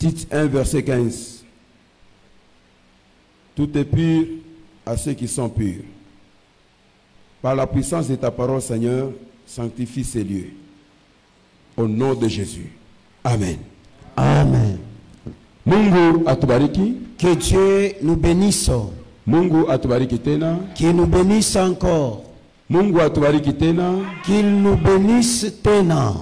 Tite 1, verset 15. Tout est pur à ceux qui sont purs. Par la puissance de ta parole, Seigneur, sanctifie ces lieux. Au nom de Jésus. Amen. Amen. Mungu atubariki. Que Dieu nous bénisse. Mungu atubariki tena. Qu'il nous bénisse encore. Mungu atubariki tena. Qu'il nous bénisse tena.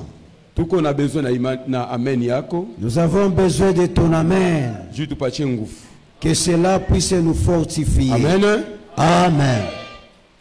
Tuko na besoin na amen yako. Nous avons besoin de ton amen. Dieu tupatie nguvu. Que cela puisse nous fortifier. Amen. Amen.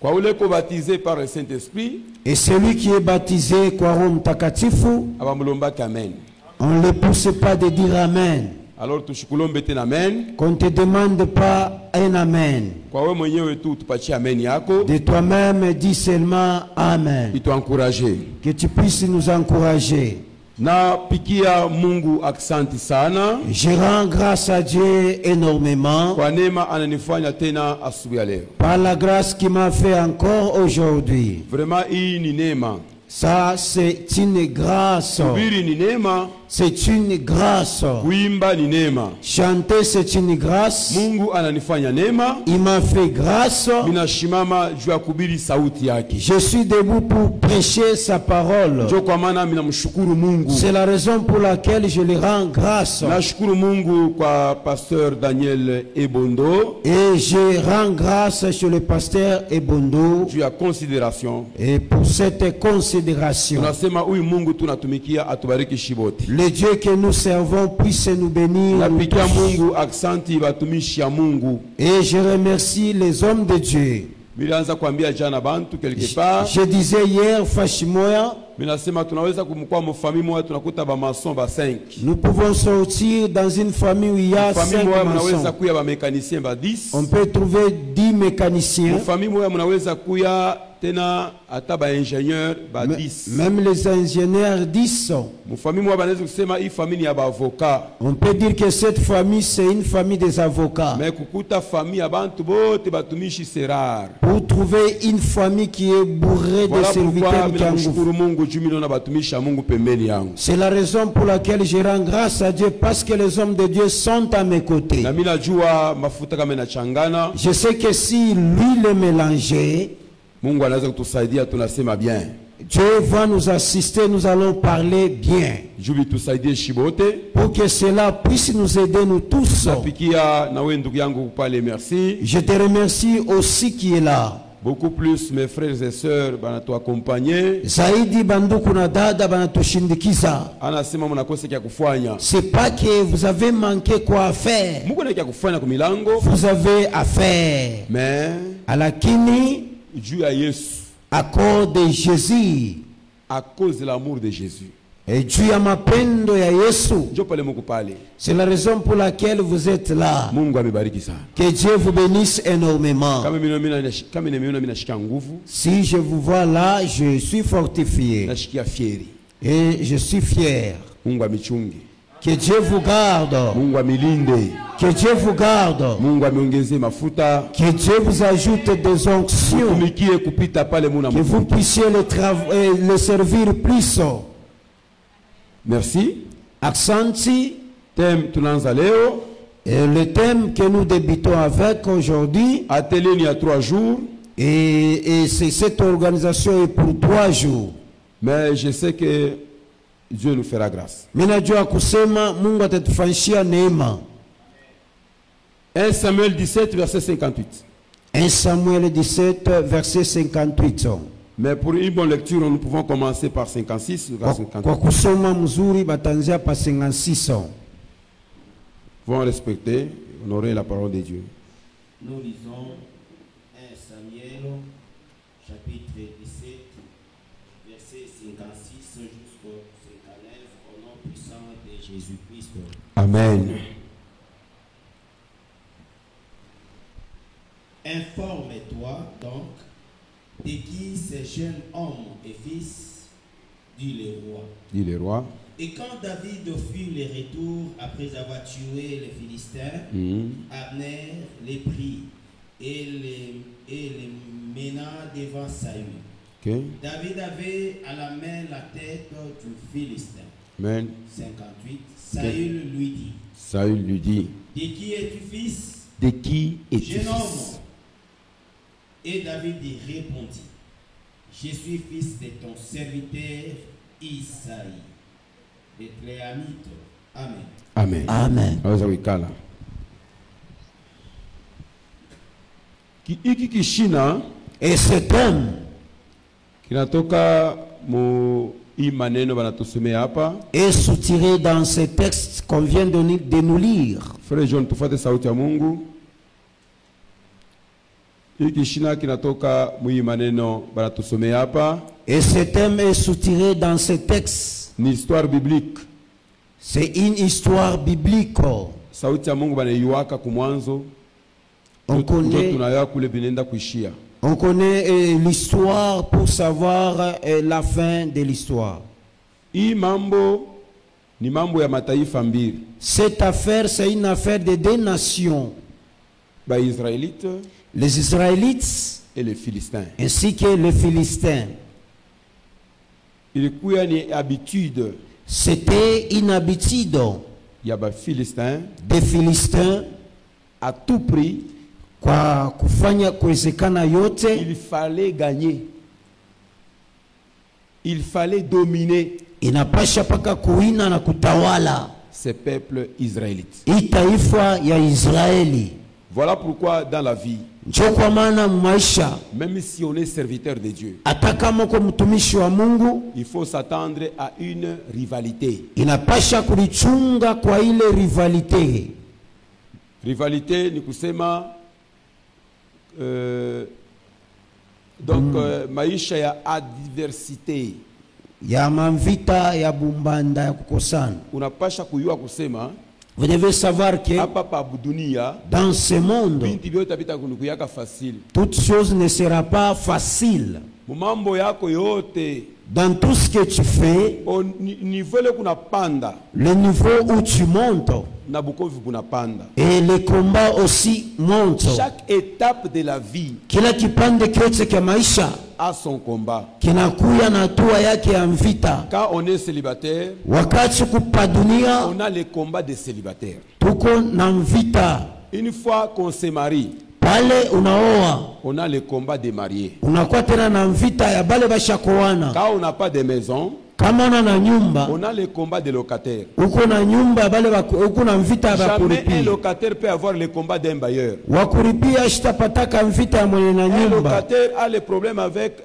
Kwa ule ko baptisé par le Saint-Esprit. Et celui qui est baptisé kwa Roho Mtakatifu, abamulombaki amen. On ne le pousse pas de dire amen. Alors tushikulombe tena amen. Qu'on ne te demande pas un amen. Kwa wewe mwenyewe tu tupatie amen yako. De toi-même dis seulement amen. Il t'encourager. Que tu puisses nous encourager. Na pikia Mungu aksanti sana. Je rends grâce à Dieu énormément. Kwa neema ananifanya tena asubuhi ya leo. Par la grâce qu'il m'a fait encore aujourd'hui. Vraiment hii ni neema. Ça c'est une grâce. Subiri ni neema. C'est une grâce. Kuimba ni neema. Chanter c'est une grâce. Mungu ananifanya neema. Il m'a fait grâce. Minashimama juu ya kubiri sauti yake. Je suis debout pour prêcher sa parole. Ndio kwa maana minamshukuru Mungu. C'est la raison pour laquelle je lui rends grâce. Nashukuru Mungu kwa pasteur Daniel Ebondo. Et je rends grâce sur le pasteur Ebondo. Juu ya considération. Et pour cette considération. Tunasema huyu Mungu tunatumikia atubariki shibote. Le Dieu que nous servons puisse nous bénir. Mungu aksanti batumishi ya Mungu. Et je remercie les hommes de Dieu. Milianza kuambia jana bantu quelque part. Je disais hier Fashimoya. Minasema tunaweza kumkwa mfamili moja tunakuta ba maçon ba 5. Nous pouvons sortir dans une famille où il y a 5 maçons. Mnaweza kuya ba mécanicien ba 10. On peut trouver 10 mécaniciens. Mfamili moja mnaweza kuya tena ata ba ingénieur ba 10. Même les ingénieurs 10. Mfamili moja banaweza kusema hii famille ya ba avocat. On peut dire que cette famille c'est une famille des avocats. Mais kukuta famille ya bantu bote batumishi c'est rare. Pour trouver une famille qui est bourrée de serviteurs qui c'est la raison pour laquelle je rends grâce à Dieu, parce que les hommes de Dieu sont à mes côtés. Je sais que si l'huile est mélangée, Dieu va nous assister, nous allons parler bien. Pour que cela puisse nous aider nous tous. Je te remercie aussi qui est là. Beaucoup plus mes frères et sœurs banato accompagner. Zaidi banduku na dada banatushindikiza. Anasema mnakosa kia kufanya. C'est pas que vous avez manqué quoi faire. Mungu na kia kufanya kwa milango. Vous avez à faire. Mais alakini Dieu à Yesu. À cause de Jésus. À cause de l'amour de Jésus. Et Dieu a mapendo ya Yesu. C'est la raison pour laquelle vous êtes là. Que Dieu vous bénisse énormément. Si je vous vois là, je suis fortifié. Et je suis fier. Que Dieu vous garde. Que Dieu vous garde. Que Dieu vous ajoute des onctions. Que vous puissiez le servir plus. Merci. Aksanti. Thème tunaanza leo. Et le thème que nous débutons avec aujourd'hui. Atelier il y a 3 jours. Et cette organisation est pour 3 jours. Mais je sais que Dieu nous fera grâce. Minajua kusema Mungu atatufanyishia neema. 1 Samuel 17 verset 58. 1 Samuel 17 verset 58. Mais pour une bonne lecture, nous pouvons commencer par 56 ou 58. Kwa kusoma mzuri batanzia pa 56. Vont respecter, honorer la parole de Dieu. Nous lisons 1 Samuel chapitre 17 verset 56 jusqu'au 59 au nom puissant de Jésus-Christ. Amen. Informe-toi donc de qui ces jeunes hommes et fils, dit le roi. Dit le roi. Et quand David fut le retour après avoir tué les Philistins, Abner les prit et les mena devant Saül. Okay. David avait à la main la tête du Philistin. Amen. 58. Saül lui dit. Saül lui dit. De qui es-tu fils? De qui es-tu Jeune homme. fils? Et David répondit. Je suis fils de ton serviteur Isaïe. Et Tléamite. Amen. Amen. Amen. Aweza kuikala. Hiki kishina Et cet homme kinatoka mu hii maneno banatusomea hapa. est soutiré dans ce texte qu'on vient de nous lire. Frère John, tufuate sauti ya Mungu. Hiki kishina kinatoka mu hii maneno banatusomea hapa. Et cet homme est soutiré dans ce texte. Ni histoire biblique. C'est une histoire biblique. Sauti ya Mungu banaiwaka kumwanzo. On connaît, Tunaya kule binenda kuishia. on connaît l'histoire pour savoir la fin de l'histoire. Hii mambo ni mambo ya mataifa mbili. Cette affaire, c'est une affaire de deux nations. Ba Israélites Les Israélites et les Philistins. ainsi que les Philistins. Ilikuwa ni habitude C'était une habitude ya ba Philistins des Philistins à tout prix kwa kufanya kuwezekana yote. il fallait gagner. Il fallait dominer Inapasha paka kuina na kutawala ces peuples israélites. hii taifa ya Israeli. Voilà pourquoi dans la vie, Njo kwa maana maisha, même si on est serviteur de Dieu, hata kama uko mtumishi wa Mungu, il faut s'attendre à une rivalité. inapasha kulichunga kwa ile rivalite. Rivalité ni kusema donc maisha ya adversité. Ya mavita ya bumbanda ya kukosana. Unapasha kujua kusema Vous devez savoir que hapa pa dunia dans ce monde, binti vyote vitakuyaka facile. toute chose ne sera pas facile. Mambo yako yote Dans tout ce que tu fais, au niveau le kuna panda le niveau où tu montes na bukovu kuna panda. et les combats aussi montent. Chaque étape de la vie Kila kipande kyote cha maisha a son combat. kinakuya na hatua yake ya mvita. Quand on est célibataire, Wakati kupa dunia on a les combats des célibataires. tuko na mvita. Une fois qu'on se marie, Pale unaoa on a les combats des mariés. unakuwa tena na mvita ya bale bashakoana. Quand on n'a pas de maison, Kama una na nyumba, on a les combats des locataires. uko na nyumba bale uko na mvita ya Jamais un bakuripia. locataire peut avoir les combats d'un bailleur. Wakuripia shitapataka mvita ya mwenye na Un nyumba. locataire a les problèmes avec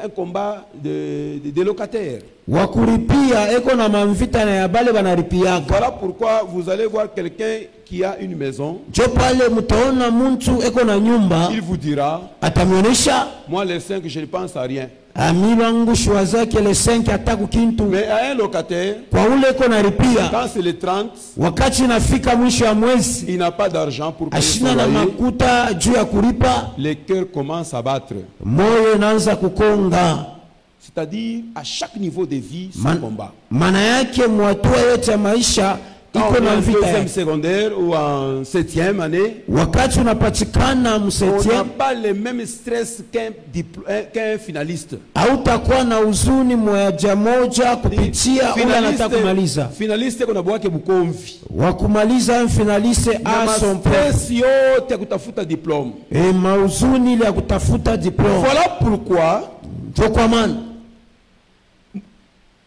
un combat de locataires. Wakuripia eko na mamvita na ya bale banaripiaka. Voilà pourquoi vous allez voir quelqu'un qui a une maison. Jo pale mutaona muntu eko na nyumba, Il vous dira, atamionyesha moi les 5 je ne pense à rien. ami bangu shwa zake le 5 ataku kintu. Mais à un locataire, Kwa ule eko na ripia, quand c'est le 30, wakati nafika mwisho ya mwezi il n'a pas d'argent pour payer son ashina na loyer. makuta juu ya kulipa, Les cœurs commencent à battre. moyo naanza kukonga. C'est-à-dire, à chaque niveau de vie, son combat. Maana yake mwatua yote ya maisha Quand iko on est na en mvita deuxième yake. secondaire ou en 7e année, Wakati unapatikana on n'a msetième, pas le même stress qu'un finaliste. hautakuwa na huzuni moja moja kupitia ule anataka kumaliza. Finaliste kuna bwake bukomvi. Wa kumaliza finaliste Na a son stress yote ya kutafuta diplôme. e mauzuni ile ya kutafuta diploma. Voilà pourquoi Ndio kwa maana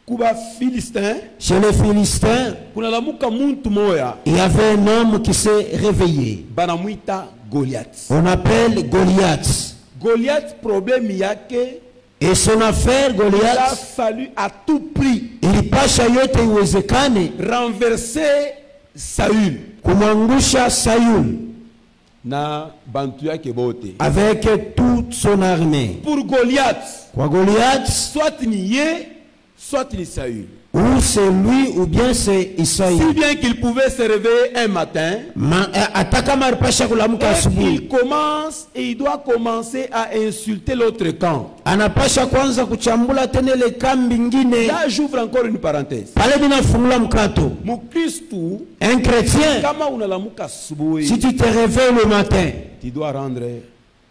kuba Philistin chez les Philistins, kuna lamuka muntu moya il y avait un homme qui s'est réveillé. banamuita Goliath. On appelle Goliath. Goliath problème yake, Et son affaire, il a Goliath, fallu à tout prix ilipasha yote iwezekane renverser Saül kumwangusha Saül na bantu yake bote. avec toute son armée. Pour Goliath, Kwa Goliath, soit ni ye, soit ni Saül. ou c'est lui ou bien c'est Si Isaïe. bien qu'il pouvait se réveiller un matin, Hata kama alipasha kulamuka et asubuhi, il commence et il doit commencer à insulter l'autre camp. anapasha kwanza kuchambula tena ile kambi ngine. Là, j'ouvre encore une parenthèse. Pale binafungula mkato. Mukristu, Un chrétien, kama unalamuka asubuhi, si tu te réveilles le matin, tu dois rendre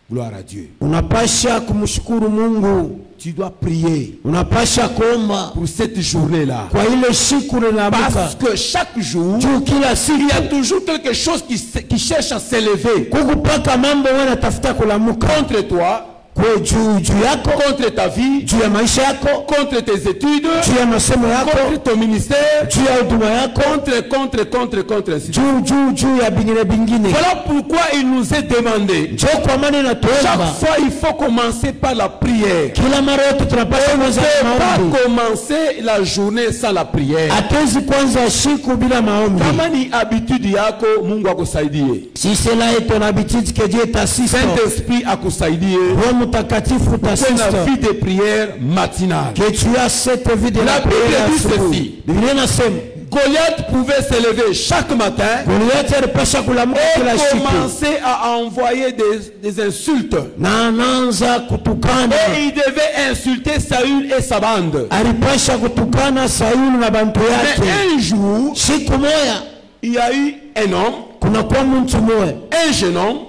gloire à Dieu. Unapasha kumshukuru Mungu. Tu dois prier Unapasha kuomba pour cette journée-là. kwa ile siku linaamka. Parce que chaque jour, Juu kila siku il y a toujours quelque chose qui cherche à s'élever kukupaka mambo wewe unatafuta kulamuka contre toi, kwa juu yako, contre ta vie, juu ya maisha yako, contre tes études, juu ya masomo yako, contre ton ministère, juu ya huduma yako, contre ainsi de suite. juu ya bingine. Voilà pourquoi il nous est demandé. Njoo kwa maana inatuomba Chaque fois, il faut commencer par la prière. kila mara yote tunapaswa On ne kuanza peut maombi. pas commencer la journée sans la prière. Hatuwezi kuanza siku bila maombi. Kama ni habitude yako, Mungu akusaidie. Si cela est ton habitude que Dieu t'assiste, Saint-Esprit akusaidie. Roho Mtakatifu C'est t'assiste, la vie de prière matinale. que tu as cette vie de la La Bible prière dit asubuhi. ceci. Biblia inasema Goliath pouvait se lever chaque matin Goliathi alipasha kulamuka kila et siku commencer à envoyer des insultes. na anaanza kutukana. Et il devait insulter Saül et sa bande. Alipasha kutukana Sauli na bantu yake. Mais un jour, Siku moja il y a eu un homme, kunakuwa mtu moja un jeune homme.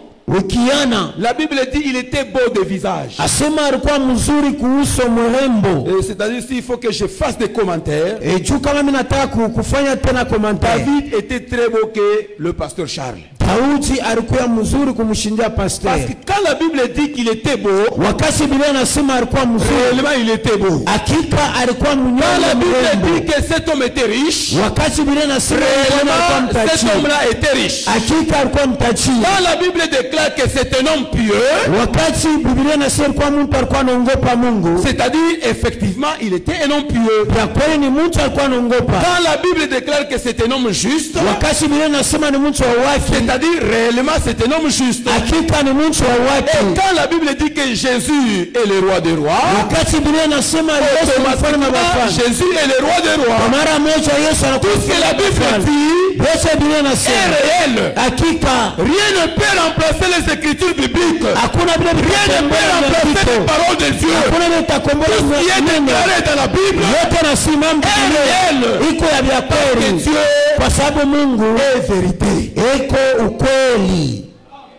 ukiana, La Bible dit il était beau de visage. asema alikuwa mzuri kuhusu mrembo. C'est-à-dire s'il faut que je fasse des commentaires. Juu kama mimi nataka kufanya tena komentari. David était très beau que le pasteur Charles. Daudi alikuwa mzuri kumshindia Parce pastor. que quand la Bible dit qu'il était beau, Wakati Biblia inasema alikuwa mzuri, réellement il était beau. hakika alikuwa Quand mnyonge la Bible mrembo. dit que cet homme était riche, Wakati Biblia inasema alikuwa réellement cet mtajiri, homme-là était riche. hakika alikuwa mtajiri. Quand la Bible déclare que c'est un homme pieux, Wakati Biblia inasema alikuwa mtu alikuwa anaogopa Mungu, c'est-à-dire effectivement il était un homme pieux. ya kweli ni mtu alikuwa anaogopa. Quand la Bible déclare que c'est un homme juste, Wakati Biblia inasema ni mtu wa haki, c'est-à-dire réellement c'est un homme juste. hakika ni mtu wa Et haki. quand la Bible dit que Jésus est le roi des rois, Wakati Biblia inasema Yesu ni mfalme wa automatiquement wafalme, Jésus est le roi des kwa rois. mara moja Yesu anakuwa Tout ce que la Bible dit Yesu Biblia est inasema réel. hakika Rien ne peut remplacer les écritures bibliques. hakuna vile Rien ne peut remplacer les paroles de Dieu. hakuna vile takombola Tout ce qui est déclaré dans la Bible yote nasimama est Biblia réel. iko ya vya Que kweli, Dieu kwa sababu Mungu est vérité. iko ukweli.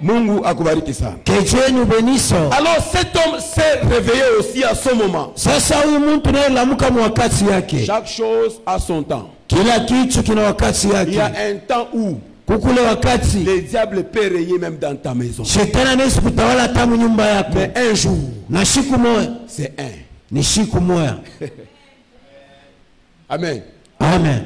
Mungu akubariki sana. Que Dieu nous bénisse. Alors cet homme s'est réveillé aussi à ce moment. Sasa huyu mtu naye lamuka mu wakati yake. Chaque chose a son temps. Kila kitu kina wakati Il y a yake. un temps où Kukule wakati le diable peut régner même dans ta maison. shetani anaweza kutawala hata mu nyumba yako. Mais un jour, Na siku moja c'est un. ni siku moja. Amen. Amen.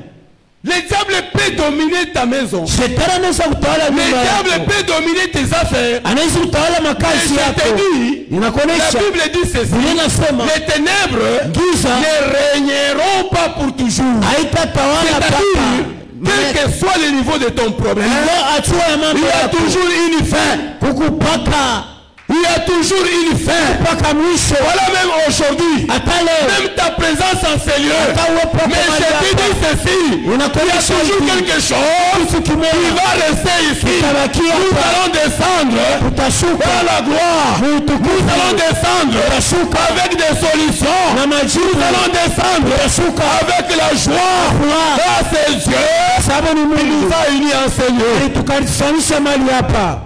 Le diable peut dominer ta maison. Shetani anaweza kutawala Le nyumba diable yako. peut dominer tes affaires. Anaweza kutawala Mais makazi je yako. te dis, la Inakuonesha Bible dit ceci. Biblia inasema Les ténèbres giza ne régneront pas pour toujours. haitatawala C'est-à-dire, paka. quel que soit le niveau de ton problème, Ndio hatua ya il mambo y a yako. toujours une fin. Kukupaka Il y a toujours une fin. mpaka mwisho. Voilà même aujourd'hui. Hata leo Même ta présence en ces lieux. hata uwepo Mais je te dis ceci. Il y a unakuonyesha toujours hivi. quelque chose Kitu qui kimoja va rester ici. kitabakia Nous hapa. allons descendre Utashuka dans la gloire. mu Nous utukufu. allons descendre Utashuka avec des solutions. na majibu. Nous allons descendre Utashuka avec la joie. furaha. Car c'est Dieu Sababu ni qui nous Mungu a unis en Seigneur. alitukutanisha mali hapa.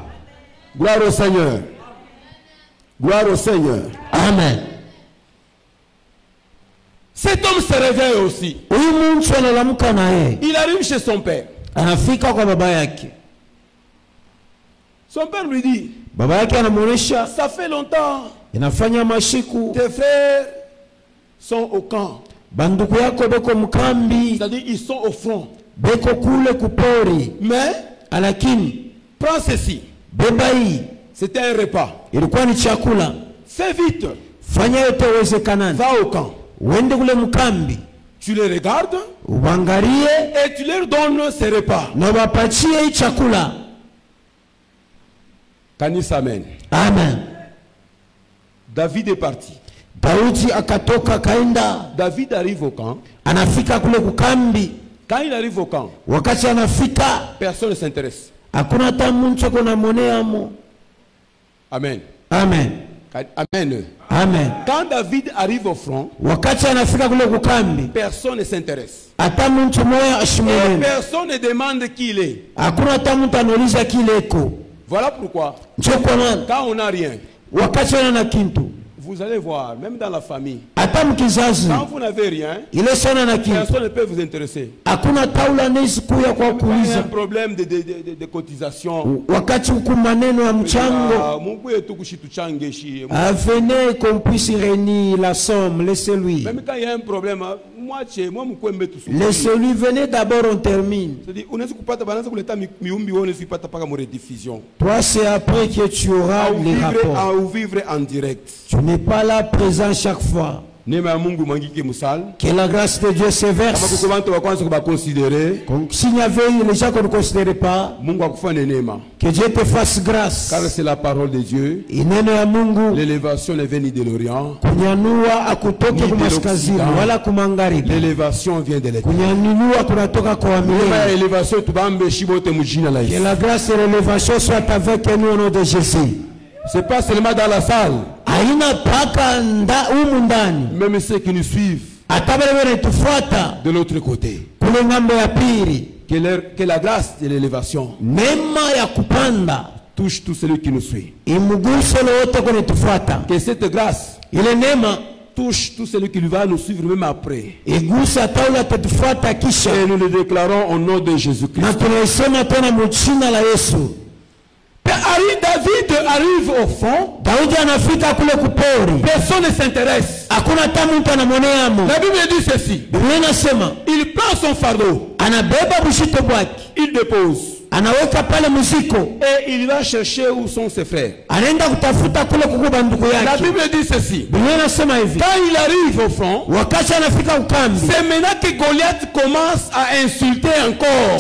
Gloire au Seigneur. Gloire au Seigneur. Amen. Cet homme se réveille aussi. Huyu mtu analamuka na yeye. Il arrive chez son père. Anafika kwa baba yake. Son père lui dit, Baba yake anamuonesha ça fait longtemps. inafanya mashiku. Tes frères sont au camp. Banduku yako beko mkambi, C'est-à-dire ils sont au front. beko kule kupori. Mais Lakini prends ceci. beba hii C'était un repas. ilikuwa ni chakula. Fais vite. Fanya yote uwezekanani. Va au camp. Uende kule mkambi, Tu les regardes uangalie et tu leur donnes ces repas. na wapatie hii chakula. Kanisa, amen. Amen. David est parti. Daudi akatoka kaenda, David arrive au camp. anafika kule kukambi. Quand il arrive au camp, Wakati anafika personne ne s'intéresse. hakuna hata mtu kuna moneamo. Amen. Amen. Amen. Amen. Quand David arrive au front, Wakati anafika kule kukambi personne ne s'intéresse. hata mtu moya Et ashimuleni. personne ne demande qui il est. Hakuna hata mtu anauliza kileko. Voilà pourquoi, Njo kwa maana quand on n'a rien, Vous allez voir, même dans la famille, quand vous n'avez rien, personne ne peut vous intéresser. Il y a un problème de cotisation. Venez qu'on puisse réunir la somme, laissez-lui. Même quand il y a un problème, laissez-lui, venez d'abord, on termine. Toi, c'est après que tu auras les rapports. Vivre en direct. Tu n'es pas là présent chaque fois. Que la grâce de Dieu se verse. S'il y avait les gens qu'on ne considérait pas, que Dieu te fasse grâce. Car c'est la parole de Dieu. L'élévation ne vient ni de l'Orient, l'élévation vient de l'Éternel. Que la grâce et l'élévation soient avec nous au nom de Jésus. Ce n'est pas seulement dans la salle. Même ceux qui nous suivent de l'autre côté. Que la grâce de l'élévation touche tout celui qui nous suit. Que cette grâce touche tout celui qui va nous suivre même après. Et nous le déclarons au nom de Jésus-Christ. David arrive au fond. Personne ne s'intéresse. La Bible dit ceci. Il prend son fardeau. Il dépose. Et il va chercher où sont ses frères. La Bible dit ceci. Quand il arrive au front, c'est maintenant que Goliath commence à insulter encore.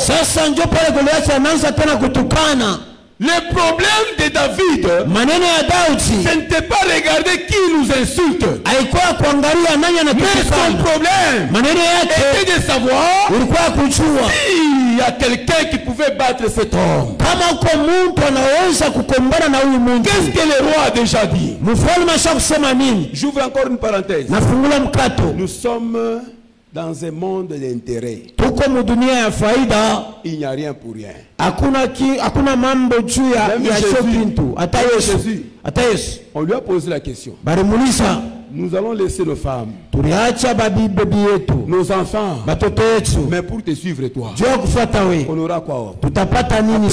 Le problème de David, ce n'était pas regarder qui nous insulte. Mais son problème était de savoir s'il y a quelqu'un qui pouvait battre cet homme. Qu'est-ce que le roi a déjà dit? J'ouvre encore une parenthèse. Nous sommes dans un monde d'intérêt. Il n'y a rien pour rien. Jésus, on lui a posé la question. Nous allons laisser nos femmes, nos enfants, mais pour te suivre toi, on aura quoi? Après, on aura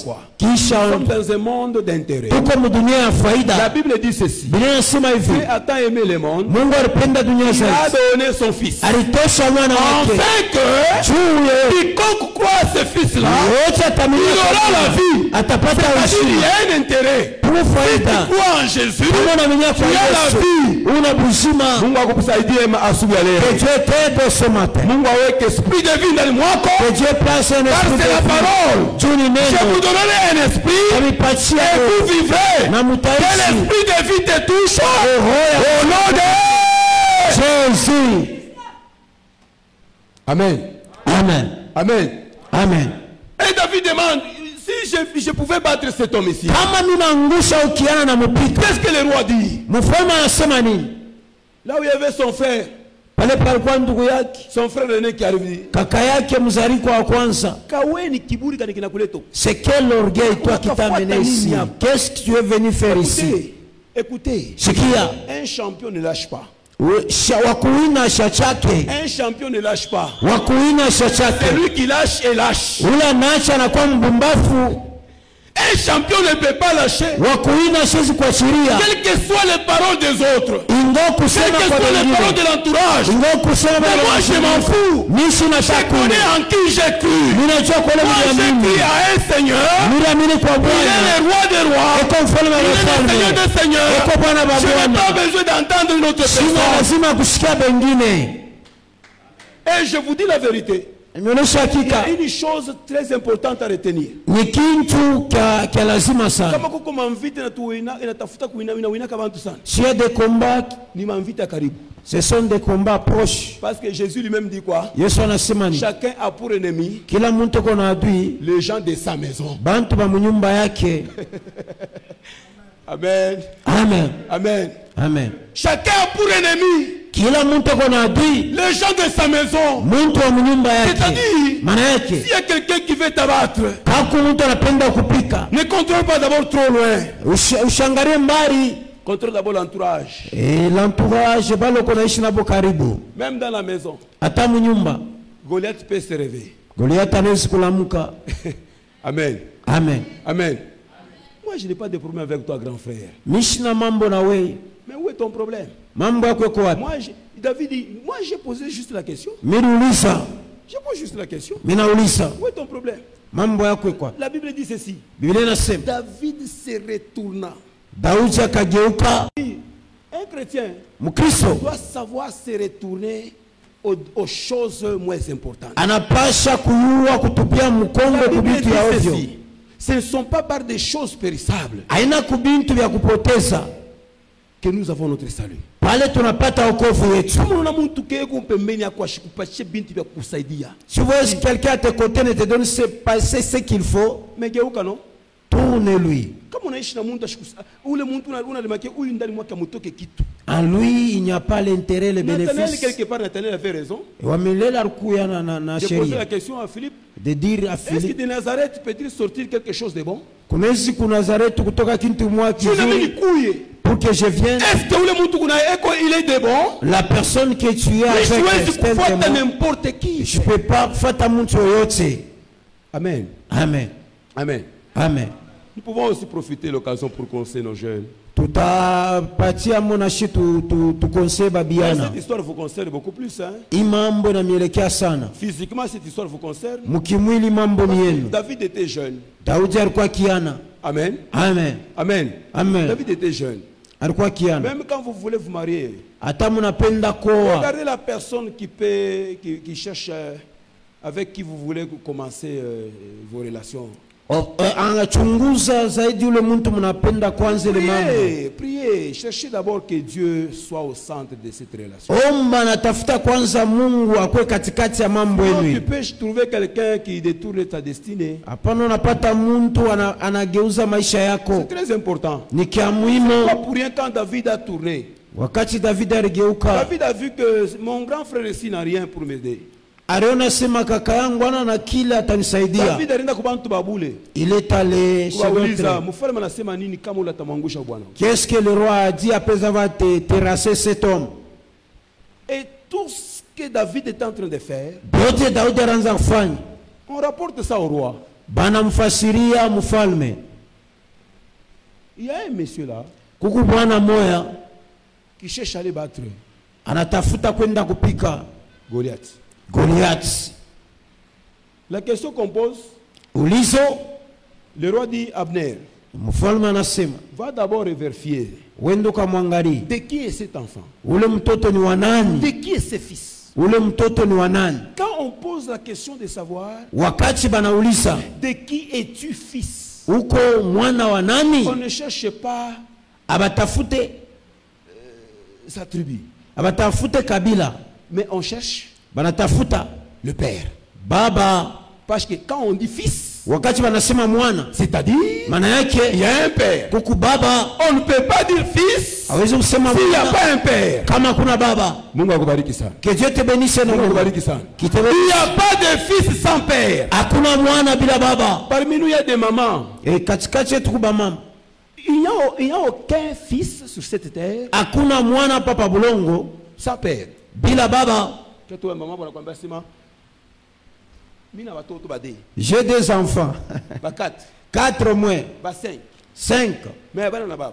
quoi? Nous sommes dans un monde d'intérêt. La Bible dit ceci. Dieu a tant aimé le monde, il a donné son fils, afin que quiconque croit à ce fils-là, il aura la vie. C'est-à-dire qu'il y a un intérêt. Si tu crois en Jésus, tu as la vie. Que Dieu t'aide ce matin. Esprit de vie dans moi, car c'est la parole. Je vous donnerai un esprit et vous vivrez. Que l'esprit de vie te touche au nom de Jésus. Amen. Amen. Amen. Amen. Et David demande, si je pouvais battre cet homme ici, qu'est-ce que le roi dit? Là où il y avait son frère, son frère aîné qui arrive. C'est quel orgueil toi qui t'as amené ici? Qu'est-ce que tu es venu faire ici? Écoutez, un champion ne lâche pas. Un champion ne lâche pas. Celui qui lâche est lâche. Un champion ne peut pas lâcher. Quelles que soient les paroles des autres, quelles que soient les paroles de l'entourage, mais moi je m'en fous. Je connais en qui j'ai cru. Moi j'ai cru à un Seigneur. Il est le roi des rois. Il est le Seigneur des seigneurs. Je n'ai pas besoin d'entendre une autre personne. Et je vous dis la vérité. Il y a une chose très importante à retenir. S'il y a des combats, ce sont des combats proches. Parce que Jésus lui-même dit quoi? Chacun a pour ennemi les gens de sa maison. Amen. Amen. Amen. Amen. Chacun a pour ennemi les gens de sa maison. C'est-à-dire, s'il y a quelqu'un qui veut veut t'abattre, ne contrôle pas d'abord trop loin. Contrôle d'abord l'entourage. Même dans la maison. Goliath peut se réveiller. Amen. Amen. Amen. Moi, je n'ai pas de problème avec toi, grand frère. Mais où est ton problème? David dit, moi j'ai posé juste la question. Je pose juste la question. Où est ton problème? La Bible dit ceci. David se retourna. Un chrétien doit savoir se retourner aux choses moins importantes. Ce ne sont pas par des choses périssables que nous avons notre salut. Si vous voyez quelqu'un à tes côtés ne te donne ce qu'il faut, tourne-lui. En lui, il n'y a pas l'intérêt, le bénéfice. Quelque part, Nathanaël avait raison. J'ai posé la question à Philippe. De dire à Philippe, est-ce que de Nazareth peut-il sortir quelque chose de bon? Pour que je vienne, est-ce que il est de bon? La personne que tu as avec n'importe qui. Je ne peux pas faire ta montre. Amen. Amen. Amen. Amen. Nous pouvons aussi profiter de l'occasion pour conseiller nos jeunes. Tout à partir à mon achet, tout conseil babiana. Cette histoire vous concerne beaucoup plus, hein? Physiquement, cette histoire vous concerne. David était jeune. Amen. Amen. Amen. Amen. David était jeune. Même quand vous voulez vous marier, regardez la personne qui cherche, avec qui vous voulez commencer vos relations. Priez, cherchez d'abord que Dieu soit au centre de cette relation. Tu peux trouver quelqu'un qui détourne ta destinée. C'est très important. Pas pour rien quand David a tourné. David a vu que mon grand frère ici n'a rien pour m'aider. Il est allé chez l'autre. Qu'est-ce que le roi a dit après avoir terrassé cet homme? Et tout ce que David est en train de faire, on rapporte ça au roi. Il y a un monsieur là qui cherche à aller battre Goliath. La question qu'on pose, le roi dit Abner, va d'abord vérifier de qui est cet enfant, de qui est ce fils. Quand on pose la question de savoir de qui es-tu fils, on ne cherche pas sa tribu, mais on cherche le père. Baba. Parce que quand on dit fils, c'est-à-dire il y a un père. On ne peut pas dire fils s'il n'y a pas un père. Que Dieu te bénisse. Il n'y a pas de fils sans père. Parmi nous, il y a des mamans. Il n'y a aucun fils sur cette terre sans père. J'ai des enfants. 4 moins. 5. Mais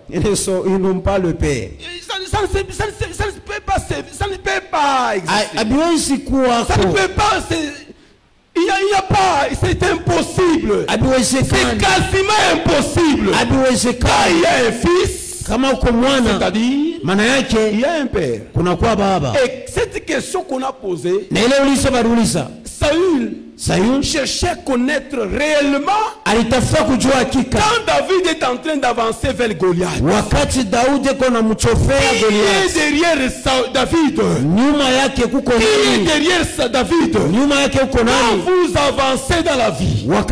ils n'ont pas le père. Ça ne peut pas exister. Ça ne peut pas. Il n'y a pas. C'est impossible. C'est quasiment impossible. Quand il y a un fils, c'est-à-dire il y a un père. Et cette question qu'on a posée, Saül cherchait à connaître réellement quand David est en train d'avancer vers Goliath. Qui est derrière David? Qui est derrière David? Quand vous avancez dans la vie, on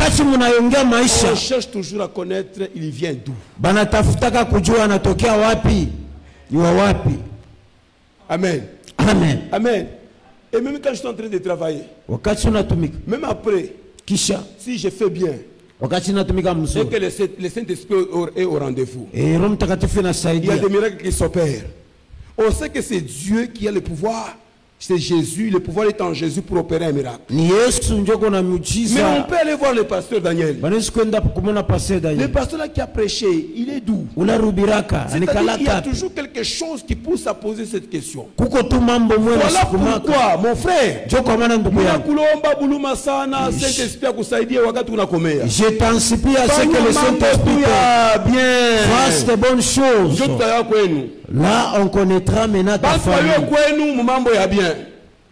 cherche toujours à connaître il vient d'où. Amen. Amen. Amen. Et même quand je suis en train de travailler, même après, Kisha si je fais bien wakati natumika et mzuri que le Saint-Esprit est au rendez-vous, Roho Mtakatifu il y a inasaidia. des miracles qui s'opèrent. On sait que c'est Dieu qui a le pouvoir. C'est Jésus, le pouvoir est en Jésus pour opérer un miracle. Ni Yesu njoko na Mais on miujiza. peut aller voir le pasteur Daniel. Banaweza kwenda kumona pastor Le Daniel. pasteur là qui a prêché, il est doux. Unarubiraka, C'est-à-dire qu'il y a anikalaka. toujours quelque chose qui pousse à poser cette question. Kuko tu mambo mwe Voilà nasukumaka. pourquoi, mon frère, Njoko maana ndugu yangu. Ninakulomba buluma sana, Saint-Esprit akusaidie wakati unakomea. Je t'ensipie à ce que le Mambo Saint-Esprit ya bien. fasse de bonnes choses. Njoo tutaya kwenu. Là, on connaîtra maintenant ta Bantu walio famille. kwenu mu mambo ya bien.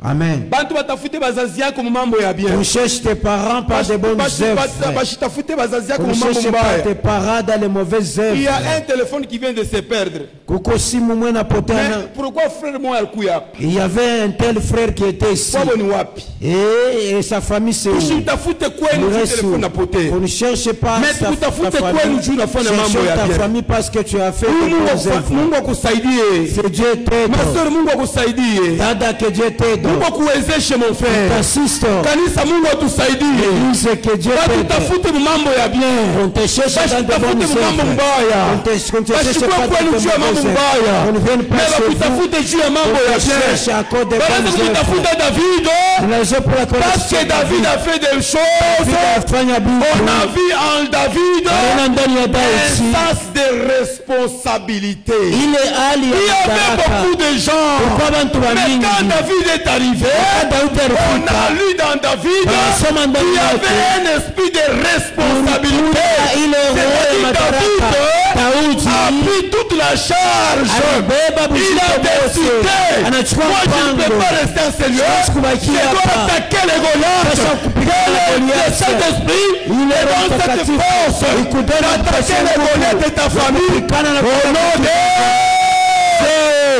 Amen. Bantu batafute bazazi yako mu mambo ya bien. On cherche tes parents par de bonnes œuvres. Bashitafute bazazi yako On mu ne mambo cherche pas mbaya. tes parents dans les mauvaises Il y a œuvres. un téléphone qui vient de se perdre. Kuko simu mwe Mais napotana. pourquoi frère moi alikuya? Il y avait un tel frère qui était ici. Kwabo ni wapi? Et sa famille c'est où? Tushitafute kwenu Il tu reste où? téléphone napotea. On ne cherche pas Mais ta tukutafute famille. kwenu juu unafanya mambo Cherchons ya ta bien. famille parce que tu as fait de bonnes œuvres. Mungu akusaidie. Que Dieu t'aide. Ma sœur, Mungu akusaidie. Dada, que Dieu t'aide. Mungu akuwezeshe mon frère. T'assiste. Kanisa, Mungu atusaidie. Église, que Dieu Watu t'aide. tafute mambo ya bien. On te cherche dans de bonnes Bashitafute mambo œuvres. mbaya. On te cherche Bashikwe pas kwenu dans de juu ya mambo mauvaises mbaya. œuvres. On ne vient pas Mais chez vous. bakutafute juu ya mambo ya On te cherche bien. à cause des Baraza bonnes œuvres. kutafuta David. La raison pour laquelle Parce que David a fait des choses. afanya On bitu. a vu en David Karena ndani ya un Daudi sens de responsabilité. ile hali Il y ya avait madaraka. beaucoup de gens. Kwa bantu Mais bamingi. quand David est arrivé, Daudi on alifika. a lu dans David, Wanasoma il ndani y yake. avait un esprit de responsabilité. Ile roho ya madaraka. Daudi a pris toute la charge. anabeba Il a buzito décidé. bose. Anachukua Moi, je ne peux mpango. pas rester à ce lieu. Siwezi Je kubakia dois hapa. attaquer les Goliaths. Sasa kupigana na Le Goliath. Saint-Esprit Il est est dans cette Mtakatifu. force Ikudana d'attaquer les nguvu. Goliaths de ta famille. Kupigana na Au nom de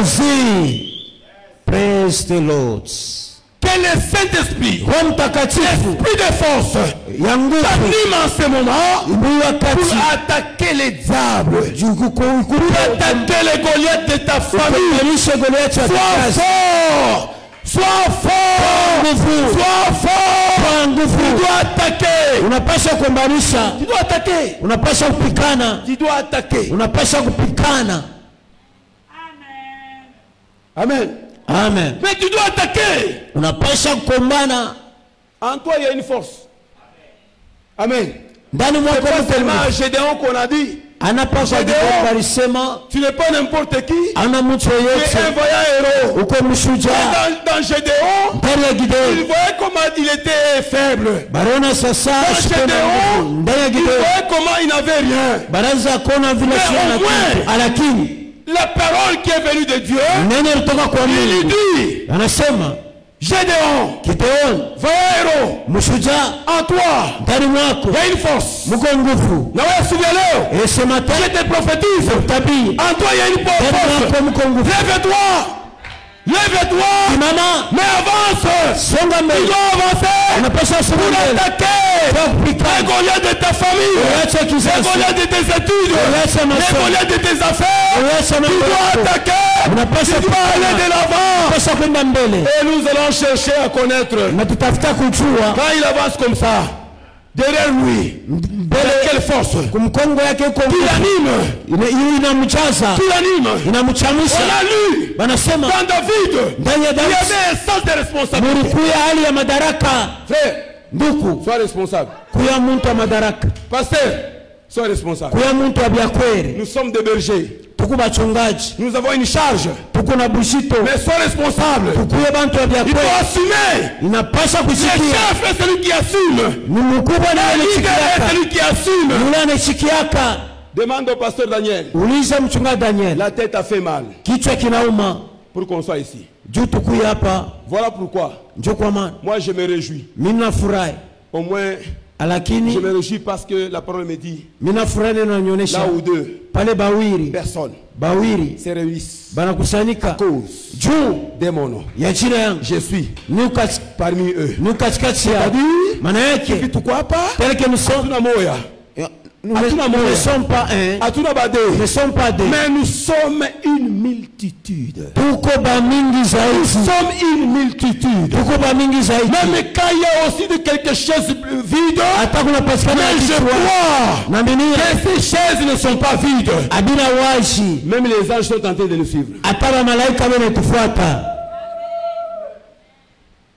Jésus. Praise the Lord. que le Saint-Esprit, Roho Mtakatifu esprit de force, ya nguvu t'anime en ce moment ni wakati pour attaquer les diables, pour attaquer les Goliaths de ta famille. kupiganisha Goliathi wa Sois kazi. fort, sois fort, sois fort. Kwa nguvu. Tu dois attaquer, Unapasha kuombanisha, tu dois attaquer, unapasha kupikana, tu dois attaquer. unapasha kupikana. Amen. Amen. Mais tu dois attaquer. Unapasha kukombana. En toi, il y a une force. Amen. Ndani C'est mwako pas mko seulement à Gédéon qu'on a dit. anapaswa kuomba alisema Tu n'es pas n'importe qui. ana mtu Tu es un yeyote vaillant héros. uko mshujaa. Dans Gédéon, Ndani ya il Gideoni voyait comment il était faible. bariona sasa Dans ashikwe na Gédéon, nguvu. Ndani ya il Gideoni voyait comment il n'avait rien. baraza kuona vile Mais sio na au moins, kitu, lakini la parole qui est venue de Dieu, neno litoka kwa il lui Mungu dit, anasema Gédéon, Gideoni vaillant héros, mshujaa en toi, ndani mwako il y a une force. mko nguvu. Na wewe souviens-le, Ese matin je te prophétise, tabii en toi il y a une ndani force. mwako mko nguvu. Lève-toi, lève-toi, Simama, mais avance. songa Tu mbele, dois avancer unapaswa pour songa mbele. attaquer Kwa les kupikana Goliaths de ta famille, uache les kizazi, Goliaths de tes études, uache les masomo, Goliaths de tes affaires. uache Tu mambo dois yako. attaquer, Unapaswa tu dois aller de kupikana, l'avant. unapaswa kwenda mbele. Et nous allons chercher à connaître. Na tutafuta kujua Quand il avance comme ça, derrière lui, mbele quelle force kumkongo yake uko qui l'anime, inamjaza, qui l'anime. inamchamisha. On a lu Wanasema dans David, ndani ya il y Daudi avait un sens de responsabilité. mulikuya hali ya madaraka. Frère, Nduku sois responsable. kuya muntu wa madaraka, Pasteur, sois responsable. kuya muntu wa byakwere. Nous sommes des bergers. Tuku bachungaji, Nous avons une charge. tuku na bushito, Mais sois responsable. tukuye bantu wa Il faut byakwere. assumer. Inapasha Le kusikia chef est celui qui assume. ni mkubwa na Le leader est anashikiaka, celui qui assume. yule anashikiaka. Demande au pasteur Daniel. Uliza mchungaji Daniel, La tête a fait mal kichwa kinauma pour qu'on soit ici. juu tukuye hapa. Voilà pourquoi Njo kwa maana moi je me réjouis. mimi nafurahi, Au moins, je lakini me réjouis parce que la parole me dit mimi nafurahi neno là nanyonyesha où deux pale bawiri personnes se réunissent banakusanyika cause juu de mon nom. ya jina yangu, Je suis ni parmi eux. katikati yao. C'est-à-dire, Maana yake kitu kwa hapa tel que nous sommes tuna moya. Nous ne sommes pas un. Nous ne sommes pas deux. Mais nous sommes une multitude. Nous sommes une multitude. Même quand il y a aussi de quelque chose de vide, mais je crois que ces chaises ne sont pas vides. Même les anges sont en train de nous suivre.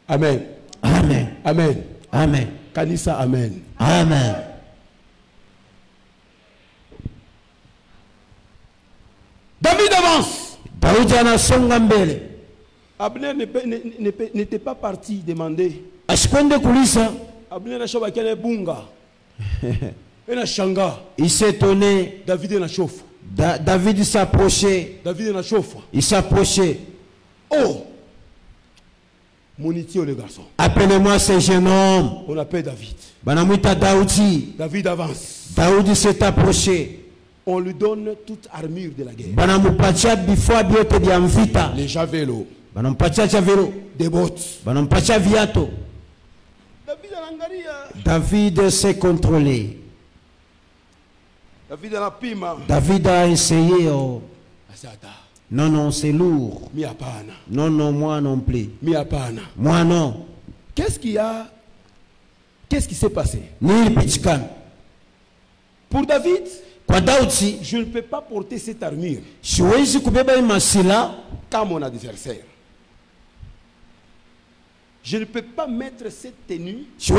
Amen. Amen. Amen. Amen. Kanisa, amen. Amen. David avance. Abner n'était pas parti demander. Abner n'a bunga. Il s'étonnait. David n'a chauffe. David s'approchait. David n'a chauffe. Il s'approchait. Oh, mon idiot le garçon. Appelez-moi ce jeune homme. On appelle David. Banamwita Daoudi. David avance. Daoudi s'est approché. On lui donne toute armure de la guerre. Les javelots. Des bottes. David s'est contrôlé. David a essayé. Oh. Non, non, c'est lourd. Non, non, moi non plus. Moi non. Qu'est-ce qu'il y a? Qu'est-ce qui s'est passé? Pour David, je ne peux pas porter cette armure qu'à mon adversaire. Je ne peux pas mettre cette tenue. C'est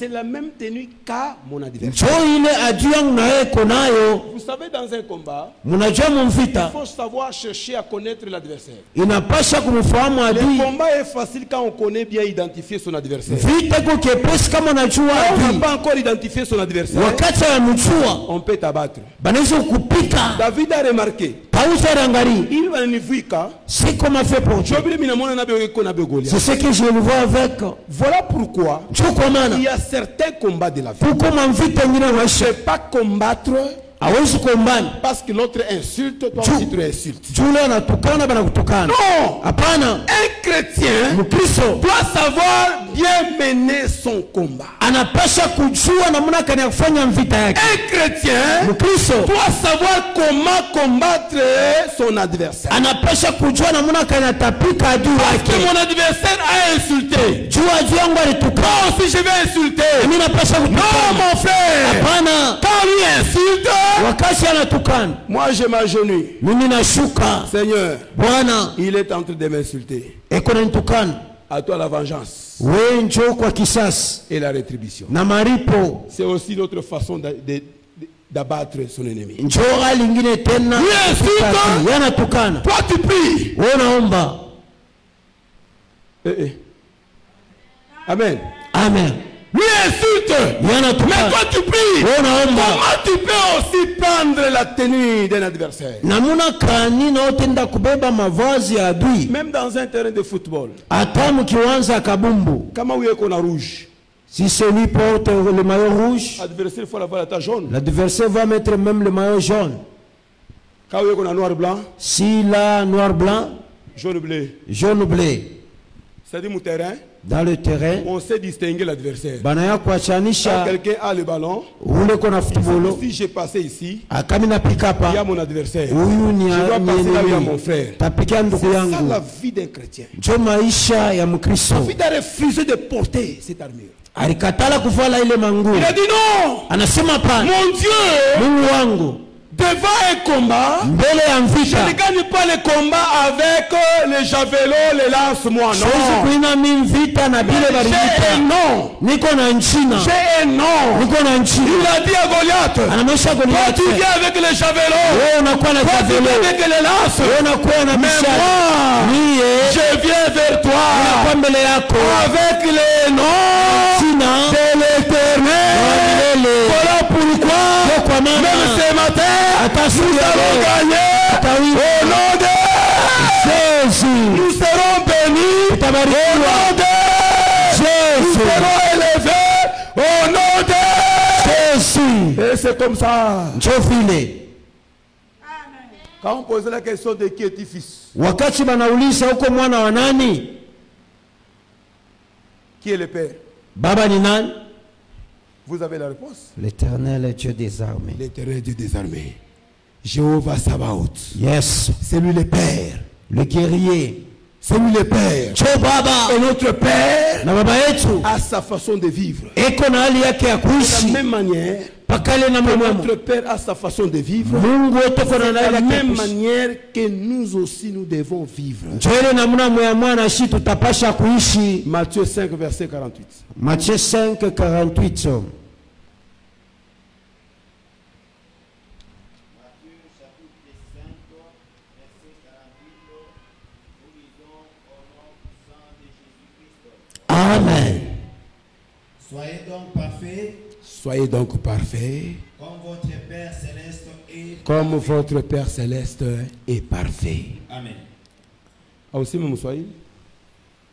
la même tenue qu'à mon adversaire. Vous savez, dans un combat, il faut savoir chercher à connaître l'adversaire. Le combat est facile quand on connaît bien identifier son adversaire. Quand on n'a pas encore identifié son adversaire, on peut t'abattre. David a remarqué. C'est comme a fait pour Dieu. C'est ce que je le vois avec. Voilà pourquoi il y a certains combats de la vie. Je ne peux pas combattre parce que l'autre insulte, toi aussi tu insultes. Non! Un chrétien doit savoir bien mener son combat. Un chrétien doit savoir comment combattre son adversaire. Parce que mon adversaire a insulté. Moi aussi je vais insulter. Non mon frère. Quand lui insulte, moi je m'agenouille. Seigneur, il est en train de m'insulter. À toi la vengeance et la rétribution. C'est aussi notre façon d'abattre son ennemi. Lui insulte, toi tu pries. Amen. Amen. Lui insulte, mais toi tu pries. Comment tu peux aussi prendre la tenue d'un adversaire? Même dans un terrain de football, comment est-ce qu'on a rouge? Si celui porte le maillot rouge, l'adversaire faut avoir la tache jaune. L'adversaire va mettre même le maillot jaune. Quand est-ce qu'on a noir blanc? S'il a noir blanc, jaune bleu. Jaune bleu. C'est-à-dire mon terrain. Dans le terrain, on sait distinguer l'adversaire. Quand quelqu'un a le ballon, si j'ai passé ici, il y a mon adversaire. Je dois passer là où il y a mon frère. C'est ça la vie d'un chrétien. David a refusé de porter cette armure. Il a dit non. Mon Dieu, devant un combat, je ne gagne pas le combat avec les javelots, les lances, moi, non. J'ai un nom. J'ai un nom. Il a dit à Goliath, toi tu viens avec les javelots, toi tu viens avec les lances, mais moi, je viens vers toi avec les noms de l'Éternel. Voilà pourquoi, même ce matin, nous allons gagner au nom de Jésus. Nous serons bénis au nom de Jésus. Nous serons élevés au nom de Jésus. Et c'est comme ça. Quand on pose la question de qui est-il fils, qui est le père? Baba ni nani? Vous avez la réponse? L'Éternel est Dieu des armées. L'Éternel est Dieu des armées. Jéhovah Sabaoth. Yes. C'est lui le Père. Le guerrier. C'est lui le Père. Et notre Père a sa façon de vivre. De la même manière, notre Père a sa façon de vivre. C'est de la même manière que nous aussi nous devons vivre. Matthieu 5, verset 48. Matthieu 5, 48. Amen. Soyez donc parfaits. Soyez donc parfaits. Comme votre Père céleste est comme votre Père céleste est parfait. Amen. Aussi même soyez.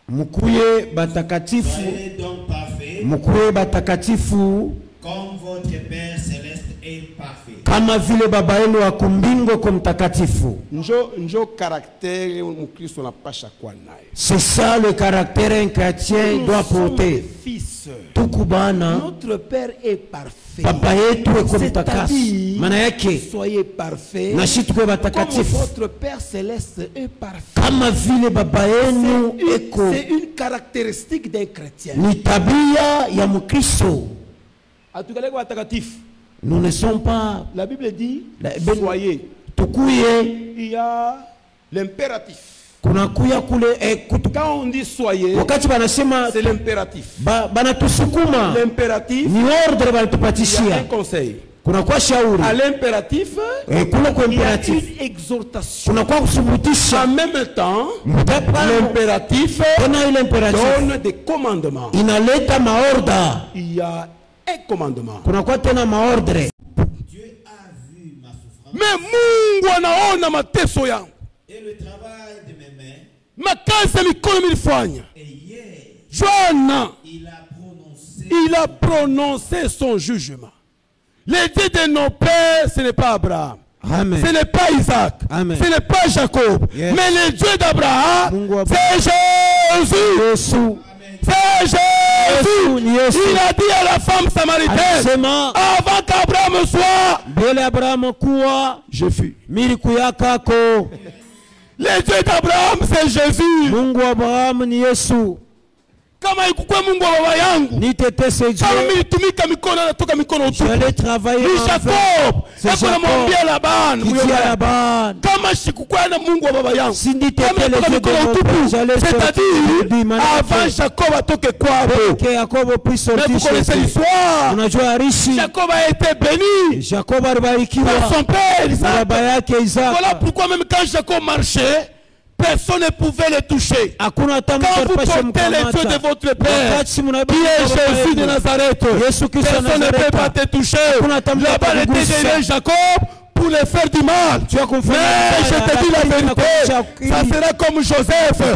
Mukuye batakatifu. Soyez donc parfaits. Mukuye batakatifu. Comme votre Père céleste est parfait. Kama vile baba yenu wa kumbingo kwa mtakatifu. Njo caractère Mkristo na pasha kwa naye. C'est ça le caractère un chrétien doit porter. Fils. Tukubana. Notre Père est parfait. Baba yetu eko mtakatifu. Maana yake soyez parfait. Na shi tukwe batakatifu. Comme votre Père céleste est parfait. Kama vile baba yenu eko. C'est une caractéristique d'un chrétien. Ni tabia ya Mkristo. Nous ne sommes pas. La Bible dit soyez. Il y a l'impératif. Quand on dit soyez, c'est l'impératif. L'impératif, il y a un conseil. À l'impératif, il y a une exhortation. En même temps, l'impératif donne des commandements. Il y a un commandement. Dieu a vu ma souffrance. Mais Mungu anaona mateso yangu. Et le travail de mes mains. Makazi ya mikono nilifanya. Et hier, Joana, il a prononcé son jugement. Le Dieu de nos pères, ce n'est pas Abraham. Amen. Ce n'est pas Isaac. Amen. Ce n'est pas Jacob. Yes. Mais le Dieu d'Abraham, c'est Jésus. C'est Jésus. Il a dit à la femme samaritaine, avant qu'Abraham soit, je fus. Le Dieu d'Abraham, c'est Jésus. Kama ikukuwa Mungu wa baba yangu, kama nilitumika mikono natoka mikono utupu. Ni Jacob akamwambia Laban, kama sikukuwa na Mungu wa baba yangu, kama natoka mikono utupu, c'est-à-dire avant Jacob atoke kwabo. Mais vous connaissez l'histoire. Jacob a été béni par son père Isaac. Voilà pourquoi même quand Jacob marchait, personne ne pouvait le toucher. Quand vous portez les yeux de votre Père, qui est Jésus de Nazareth, personne ne peut pas te toucher. Là-bas était derrière Jacob pour le faire du mal. Mais je te dis la vérité, ça sera comme Joseph. Dieu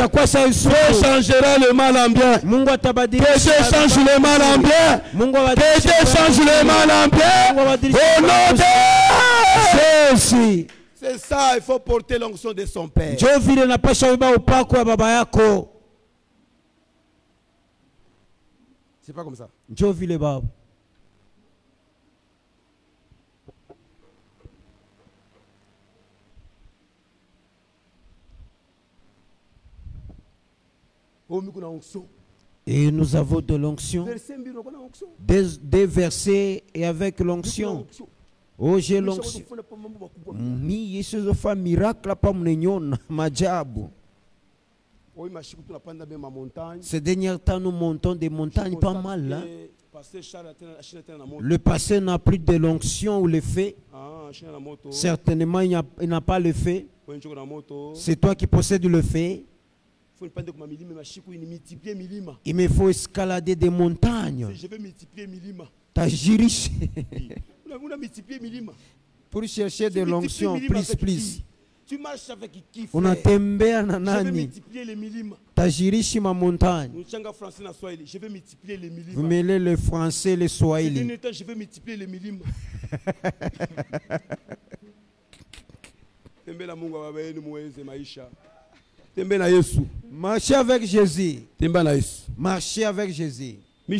changera le mal en bien. Dieu change le mal en bien. Dieu change le mal en bien. Au nom de Jésus. C'est ça, il faut porter l'onction de son père. C'est pas comme ça. Et nous avons de l'onction. Des versets et avec l'onction. Oh, j'ai l'onction. Mi Yesu fa miracle pa mnenyona majabu. Ces derniers temps nous montons des montagnes pas mal là. Le passé n'a plus de l'onction ou le fait. Certainement il n'a pas le fait. C'est toi qui possèdes le fait. Il me faut escalader des montagnes. Je vais multiplier milima. T'agirish. Pour chercher de l'onction, plus. Tu marches avec qui? On a tembea na Je vais nani. multiplier les milima. T'agirishi ma montagne. Je vais multiplier les milima. Vous mêlez le français et le swahili. Je vais multiplier les milima. Marchez avec Jésus. Marchez avec Jésus. Je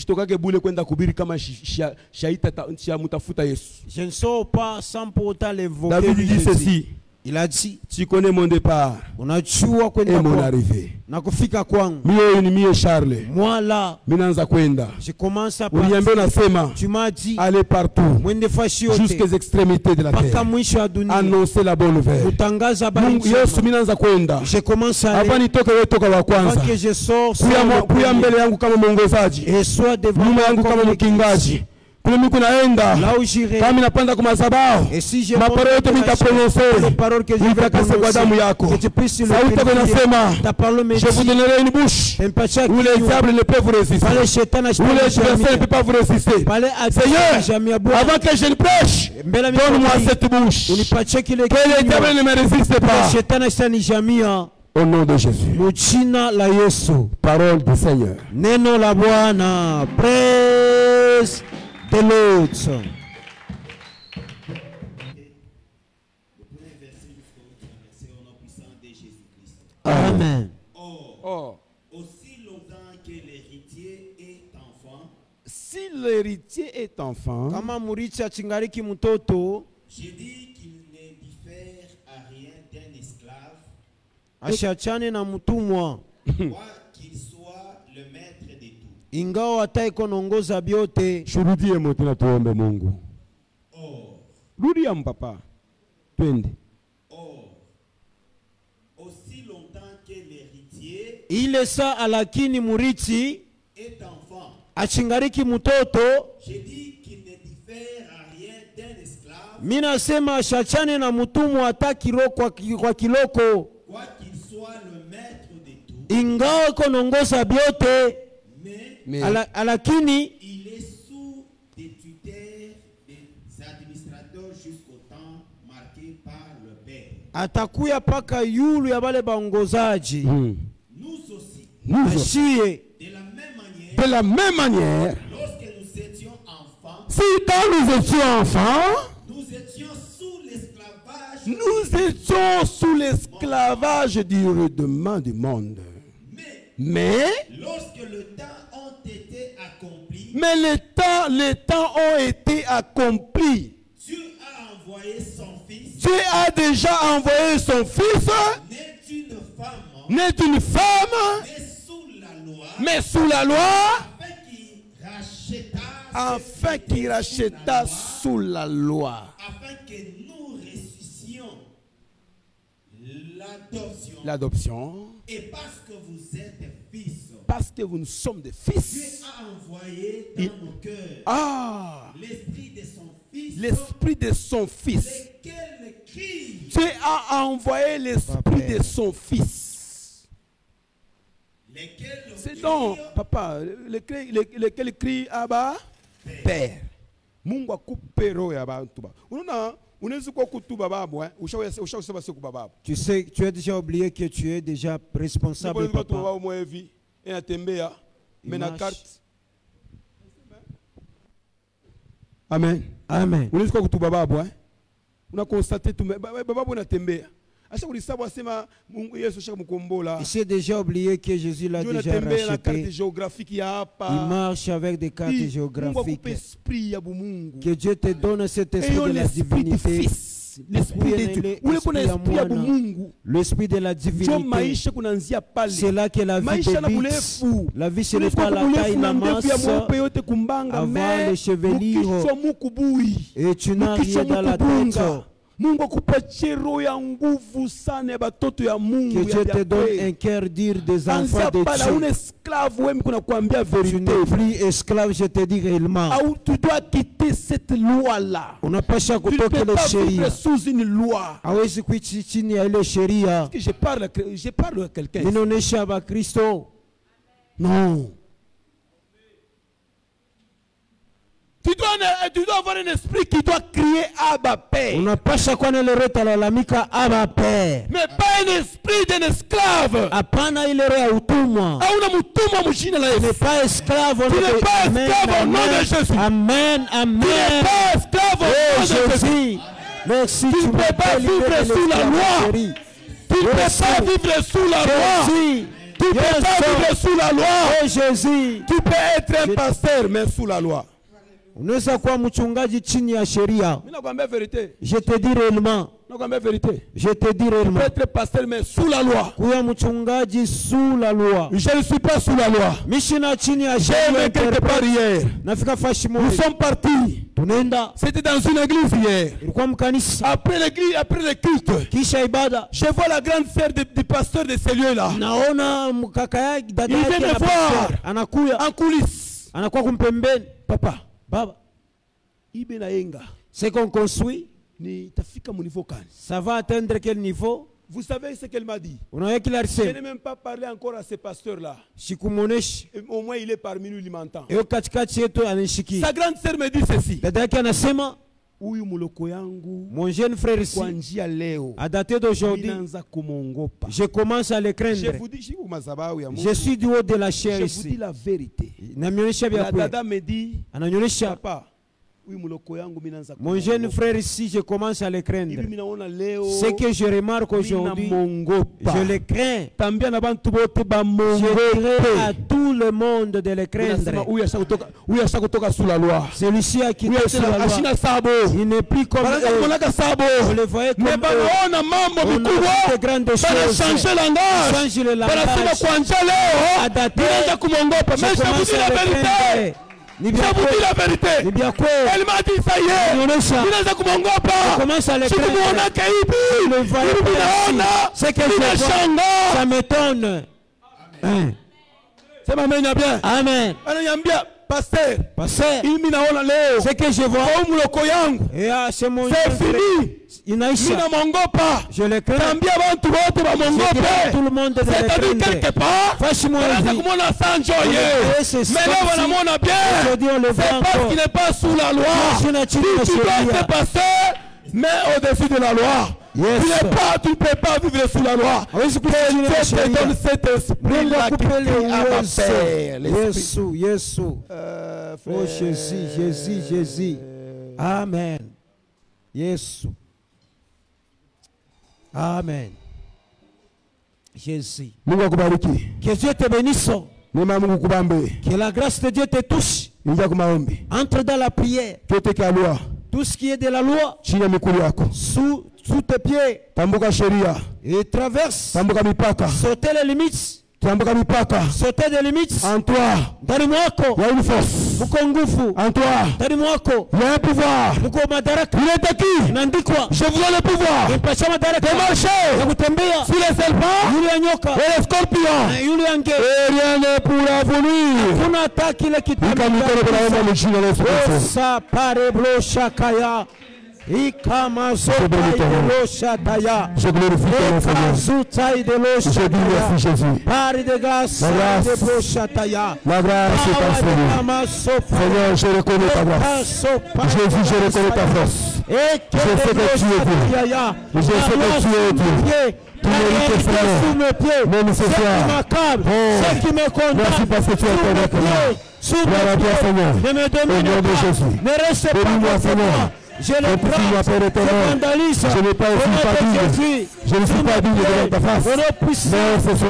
ne sors pas sans pour autant l'évoquer. David dit ceci. Il a dit, tu connais mon départ et mon arrivée. Moi là, je commence à partir. Tu m'as dit, allez partout, jusqu'aux extrémités de la terre, annoncer la bonne nouvelle. Je commence à aller, avant que je sors, et sois devant moi comme l'église. Là où j'irai, et si je monte les paroles que je vais prononcer, que tu puisses le vérifier, ta parole me dit, je vous donnerai une bouche où les diables ne peuvent vous résister, où les adversaires ne peuvent pas vous résister. Seigneur, avant que je ne prêche, donne-moi cette bouche, que les diables ne me résistent pas. Au nom de Jésus. Parole du Seigneur. Neno la Bwana. Praise the Lord. Amen. Or, aussi longtemps que l'héritier est enfant, si l'héritier est enfant, j'ai dit qu'il ne diffère à rien d'un esclave, ashachane na mtumwa, qu'il soit le maître de tout. Ingawa atakonongoza byote. Shurudie motina tuombe Mungu. Or, rudia mpapa. Twende. Or, aussi longtemps que l'héritier ile saa alakini murithi est enfant, achingariki mtoto, j'ai dit qu'il ne diffère à rien d'un esclave, mina sema ashachane na mtumwa atakiro kwa kiloko, qu'il soit le maître de tout. Ingawa konongoza byote, mais alakini il est sous des tutelles des administrateurs jusqu'au temps marqué par le Père. Atakuya paka yulu ya bale baongozaji. Nous aussi, de la même manière, lorsque nous étions enfants, si quand nous étions enfants, nous étions sous l'esclavage. Nous étions sous l'esclavage du rudement du monde. Mais lorsque le temps ont été accomplis, les temps ont été accomplis. Dieu a envoyé son fils. Dieu a déjà envoyé son fils. Né d'une femme. Mais sous la loi. Afin qu'il racheta sous la loi. Afin que nous ressuscions l'adoption. Et parce que vous êtes fils. Parce que vous nous sommes des fils. Dieu a envoyé dans nos cœurs l'esprit de son fils. L'esprit de son fils. Lequel crie. Dieu a envoyé l'esprit de son fils. C'est donc, papa, lequel crie Abba, Père. Mungu akupe roho ya bantu ba. Unaona unaweza kuwa kutuba babu ushawasema siku babu. Tu sais, tu as déjà oublié que tu es déjà responsable papa. Papa moi hivi inatembea mena carte. Amen. Amen. Unaweza kuwa kutuba babu una constate tu babu anatembea. J'ai déjà oublié que Jésus l'a déjà racheté. Il marche avec des cartes géographiques. Que Dieu te donne cet esprit de la divinité. L'esprit de la divinité. C'est là que la vie débute. La vie ce n'est pas la taille, la masse, avoir les chevelures et tu n'as rien dans la tête. Mungu akupatie roho ya nguvu sana ya batoto ya Mungu. Que Dieu te donne un cœur dur des enfants de Dieu. Un esclave wewe kuna kuambia vérité. Tu n'es plus esclave, je te dis réellement. Tu dois quitter cette loi là. On n'a pas chaque kutoka ile sheria. Sous une loi. Hawezi kuishi chini ya ile sheria. Je parle à quelqu'un. Ninaonesha ba Kristo. Non. Tu dois avoir un esprit qui doit crier Abba Père. Unapasha kuwa na ile roho talalamika Abba Père. Mais pas un esprit d'un esclave. Hapana ile roho ya utumwa. Hauna mtumwa mjina la Yesu. Tu n'es pas esclave au nom de Jésus. Amen, amen. Tu n'es pas esclave au nom de Jésus. Merci. Tu ne peux pas vivre sous la loi. Tu ne peux pas vivre sous la loi. Tu Tu peux pas vivre sous la loi. Oh Jésus. Tu peux être un pasteur, mais sous la loi. Unaweza kuwa mchungaji chini ya sheria. Je te dis réellement. Je te dis réellement. Tu peux être pasteur mais sous la loi. Kuya mchungaji sous la loi. Je ne suis pas sous la loi. Mishina chini ya sheria. J'ai quelque part hier. Nafika fashi moja. Nous sommes partis. Tunaenda. C'était dans une église hier. Ilikuwa mkanisa. Après l'église, après le culte. Kisha ibada. Je vois la grande sœur du pasteur de ce lieu là. Naona mkaka yake dada yake. Il vient me voir. Anakuya en coulisses. Anakuwa kumpembeni. Papa. Baba. C'est qu'on construit. Ça va atteindre quel niveau? Vous savez ce qu'elle m'a dit? Je n'ai même pas parlé encore à ce pasteur-là. Au moins il est parmi nous, il m'entend. Sa grande sœur me dit ceci. Mon jeune frère ici, à dater d'aujourd'hui, je commence à le craindre. Je suis du haut de la chair ici. Je vous dis la vérité. La dada me dit, papa, mon jeune frère ici, je commence à le craindre. Ce que je remarque aujourd'hui, je le crains. Je dirais à tout le monde de le craindre. Celui-ci a quitté sous la loi. Il n'est plus comme eux. On le voyait comme eux. On a de grandes choses. Change le langage. Adapté. Je commence à le craindre. Je vous dis la vérité. Elle m'a dit ça y est. Je commence à le craindre. Le voyez c'est que ça m'étonne. C'est ma main bien. Amen. Pasteur, ce que je vois, c'est mon c'est fini. Je le crains. Tout le monde de le quelque part. Aujourd'hui on le voit encore. C'est parce qu'il n'est pas sous la loi. Tu dois être pasteur, mais au-dessus de la loi. Yes. Tu ne peux pas vivre sous la loi. Dieu te donne cet esprit-là qui Oh Jésus. Amen. Jésus. Amen. Jésus. Que Dieu te bénisse. Que la grâce de Dieu te touche. Entre dans la prière. Tout ce qui est de la loi. Sous tes pieds. Et traverse. Sauter les limites. Sauter des limites. En toi, il y a une force. En toi, il y a un pouvoir. Il est acquis. Je vous donne le pouvoir de marcher sur les serpents et les scorpions. Et rien ne pourra venir. Je glorifie Jésus. La grâce est en Seigneur, je reconnais ta grâce. Jésus, je reconnais ta force. Je sais que tu es Dieu. Je sais que tu es Dieu. Tu mérites, Seigneur. Mais nous ce soir, merci parce que tu es avec moi. Gloire à toi, Seigneur. Au nom de Jésus. Ne reste pas, Seigneur. Je le prends, je n'ai pas digne de ta face. Mais ce soir,